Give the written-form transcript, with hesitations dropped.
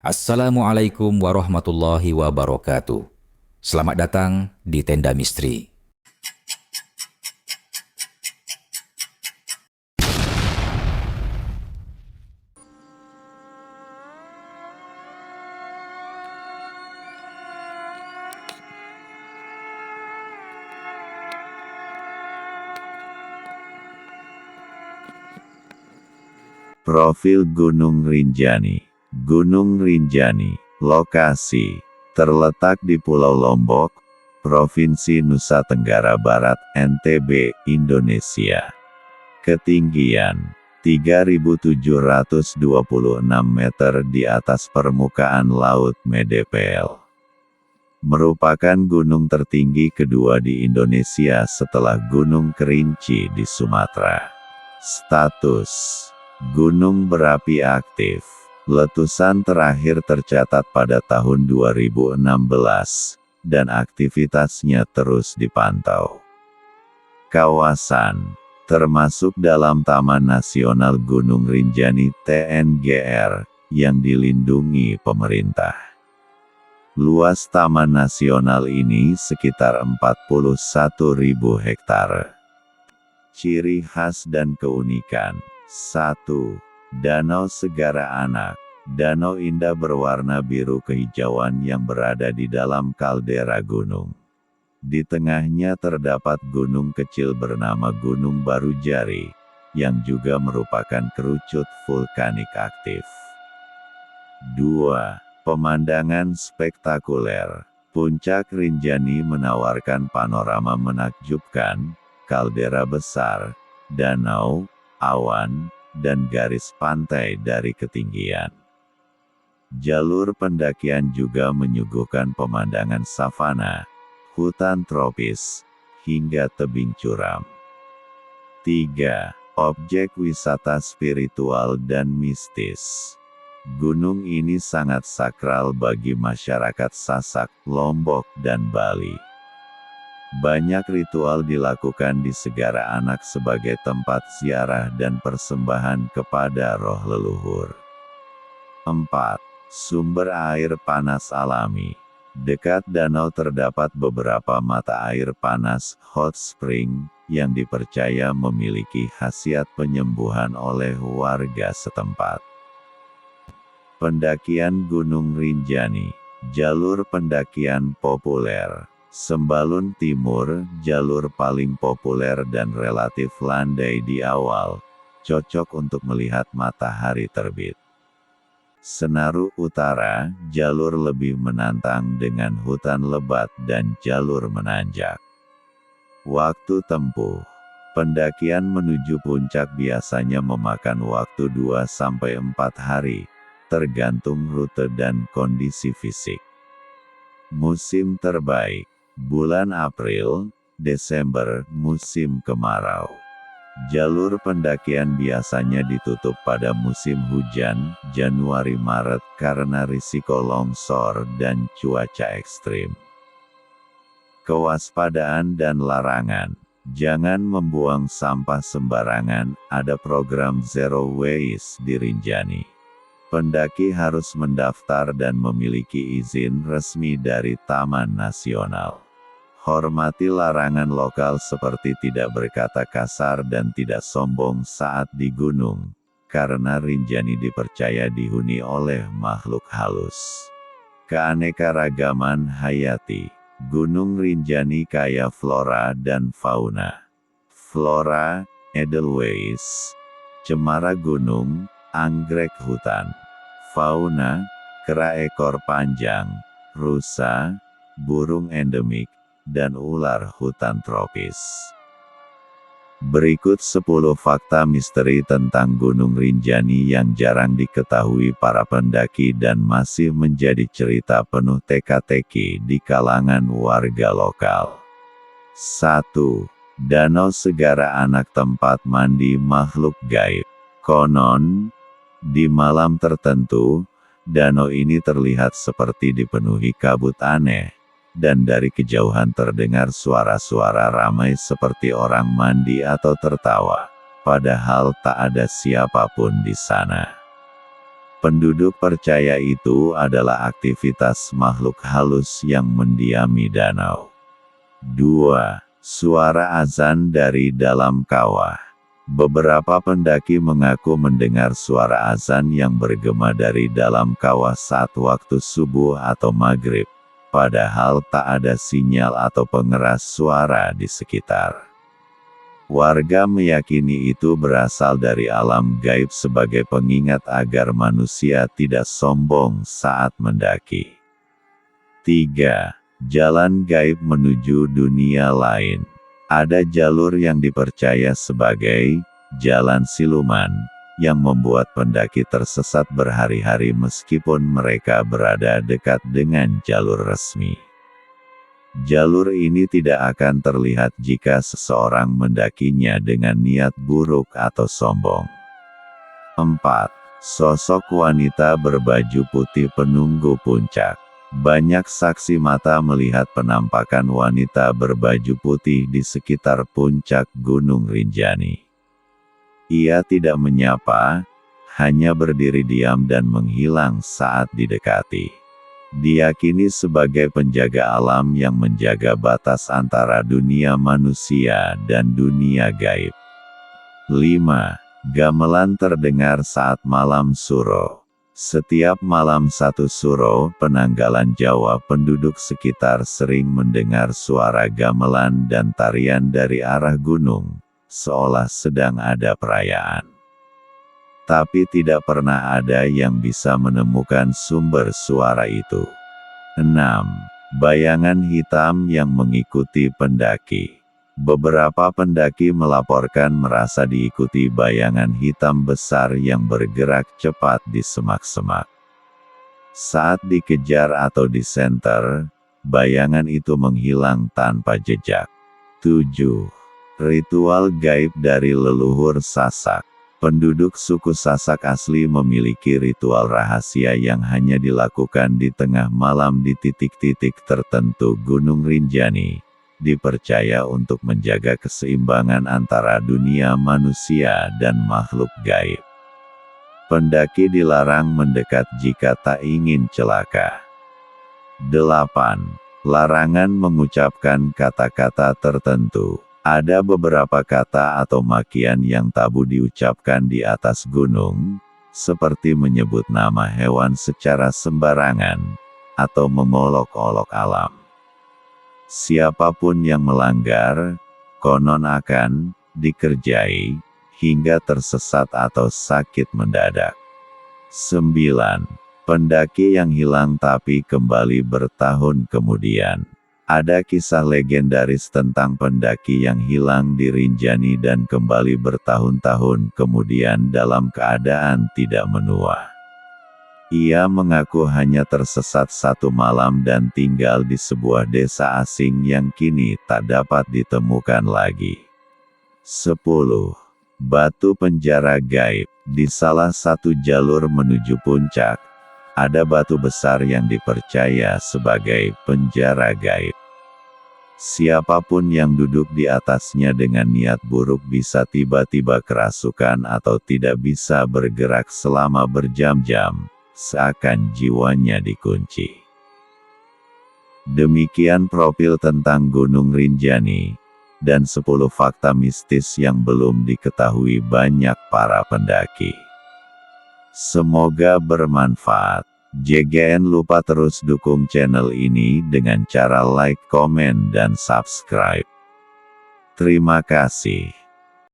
Assalamualaikum warahmatullahi wabarakatuh. Selamat datang di Tenda Misteri. Profil Gunung Rinjani. Gunung Rinjani, lokasi, terletak di Pulau Lombok, Provinsi Nusa Tenggara Barat, NTB, Indonesia. Ketinggian 3.726 meter di atas permukaan laut mdpl. Merupakan gunung tertinggi kedua di Indonesia setelah Gunung Kerinci di Sumatera. Status gunung berapi aktif. Letusan terakhir tercatat pada tahun 2016, dan aktivitasnya terus dipantau. Kawasan termasuk dalam Taman Nasional Gunung Rinjani (TNGR) yang dilindungi pemerintah. Luas Taman Nasional ini sekitar 41.000 hektare. Ciri khas dan keunikan. 1. Danau Segara Anak. Danau indah berwarna biru kehijauan yang berada di dalam kaldera gunung. Di tengahnya terdapat gunung kecil bernama Gunung Barujari, yang juga merupakan kerucut vulkanik aktif. 2. Pemandangan spektakuler. Puncak Rinjani menawarkan panorama menakjubkan, kaldera besar, danau, awan, dan garis pantai dari ketinggian. Jalur pendakian juga menyuguhkan pemandangan savana, hutan tropis, hingga tebing curam. 3. Objek wisata spiritual dan mistis. Gunung ini sangat sakral bagi masyarakat Sasak, Lombok, dan Bali. Banyak ritual dilakukan di Segara Anak sebagai tempat ziarah dan persembahan kepada roh leluhur. 4. Sumber air panas alami. Dekat danau terdapat beberapa mata air panas hot spring, yang dipercaya memiliki khasiat penyembuhan oleh warga setempat. Pendakian Gunung Rinjani. Jalur pendakian populer. Sembalun Timur, jalur paling populer dan relatif landai di awal, cocok untuk melihat matahari terbit. Senaru Utara, jalur lebih menantang dengan hutan lebat dan jalur menanjak. Waktu tempuh. Pendakian menuju puncak biasanya memakan waktu 2-4 hari, tergantung rute dan kondisi fisik. Musim terbaik. Bulan April, Desember, musim kemarau. Jalur pendakian biasanya ditutup pada musim hujan, Januari-Maret, karena risiko longsor dan cuaca ekstrim. Kewaspadaan dan larangan. Jangan membuang sampah sembarangan, ada program Zero Waste di Rinjani. Pendaki harus mendaftar dan memiliki izin resmi dari Taman Nasional. Hormati larangan lokal seperti tidak berkata kasar dan tidak sombong saat di gunung, karena Rinjani dipercaya dihuni oleh makhluk halus. Keanekaragaman hayati. Gunung Rinjani kaya flora dan fauna. Flora, edelweiss, cemara gunung, anggrek hutan. Fauna, kera ekor panjang, rusa, burung endemik, dan ular hutan tropis. Berikut 10 fakta misteri tentang Gunung Rinjani yang jarang diketahui para pendaki dan masih menjadi cerita penuh teka-teki di kalangan warga lokal. 1. Danau Segara Anak tempat mandi makhluk gaib. Konon, di malam tertentu, danau ini terlihat seperti dipenuhi kabut aneh, dan dari kejauhan terdengar suara-suara ramai seperti orang mandi atau tertawa, padahal tak ada siapapun di sana. Penduduk percaya itu adalah aktivitas makhluk halus yang mendiami danau. 2. Suara azan dari dalam kawah. Beberapa pendaki mengaku mendengar suara azan yang bergema dari dalam kawah saat waktu subuh atau maghrib, padahal tak ada sinyal atau pengeras suara di sekitar. Warga meyakini itu berasal dari alam gaib sebagai pengingat agar manusia tidak sombong saat mendaki. 3. Jalan gaib menuju dunia lain. Ada jalur yang dipercaya sebagai jalan siluman, yang membuat pendaki tersesat berhari-hari meskipun mereka berada dekat dengan jalur resmi. Jalur ini tidak akan terlihat jika seseorang mendakinya dengan niat buruk atau sombong. 4. Sosok wanita berbaju putih penunggu puncak. Banyak saksi mata melihat penampakan wanita berbaju putih di sekitar puncak Gunung Rinjani. Ia tidak menyapa, hanya berdiri diam dan menghilang saat didekati. Diyakini sebagai penjaga alam yang menjaga batas antara dunia manusia dan dunia gaib. 5. Gamelan terdengar saat malam suro. Setiap malam 1 suro, penanggalan Jawa, penduduk sekitar sering mendengar suara gamelan dan tarian dari arah gunung, seolah sedang ada perayaan. Tapi tidak pernah ada yang bisa menemukan sumber suara itu. 6. Bayangan hitam yang mengikuti pendaki. Beberapa pendaki melaporkan merasa diikuti bayangan hitam besar yang bergerak cepat di semak-semak. Saat dikejar atau disenter, bayangan itu menghilang tanpa jejak. 7. Ritual gaib dari leluhur Sasak. Penduduk suku Sasak asli memiliki ritual rahasia yang hanya dilakukan di tengah malam di titik-titik tertentu Gunung Rinjani, dipercaya untuk menjaga keseimbangan antara dunia manusia dan makhluk gaib. Pendaki dilarang mendekat jika tak ingin celaka. 8. Larangan mengucapkan kata-kata tertentu. Ada beberapa kata atau makian yang tabu diucapkan di atas gunung, seperti menyebut nama hewan secara sembarangan, atau mengolok-olok alam. Siapapun yang melanggar, konon akan dikerjai, hingga tersesat atau sakit mendadak. 9. Pendaki yang hilang tapi kembali bertahun kemudian. Ada kisah legendaris tentang pendaki yang hilang di Rinjani dan kembali bertahun-tahun kemudian dalam keadaan tidak menua. Ia mengaku hanya tersesat 1 malam dan tinggal di sebuah desa asing yang kini tak dapat ditemukan lagi. 10. Batu penjara gaib. Di salah satu jalur menuju puncak, ada batu besar yang dipercaya sebagai penjara gaib. Siapapun yang duduk di atasnya dengan niat buruk bisa tiba-tiba kerasukan atau tidak bisa bergerak selama berjam-jam, seakan jiwanya dikunci. Demikian profil tentang Gunung Rinjani, dan 10 fakta mistis yang belum diketahui banyak para pendaki. Semoga bermanfaat. JGN lupa terus dukung channel ini dengan cara like, komen, dan subscribe. Terima kasih.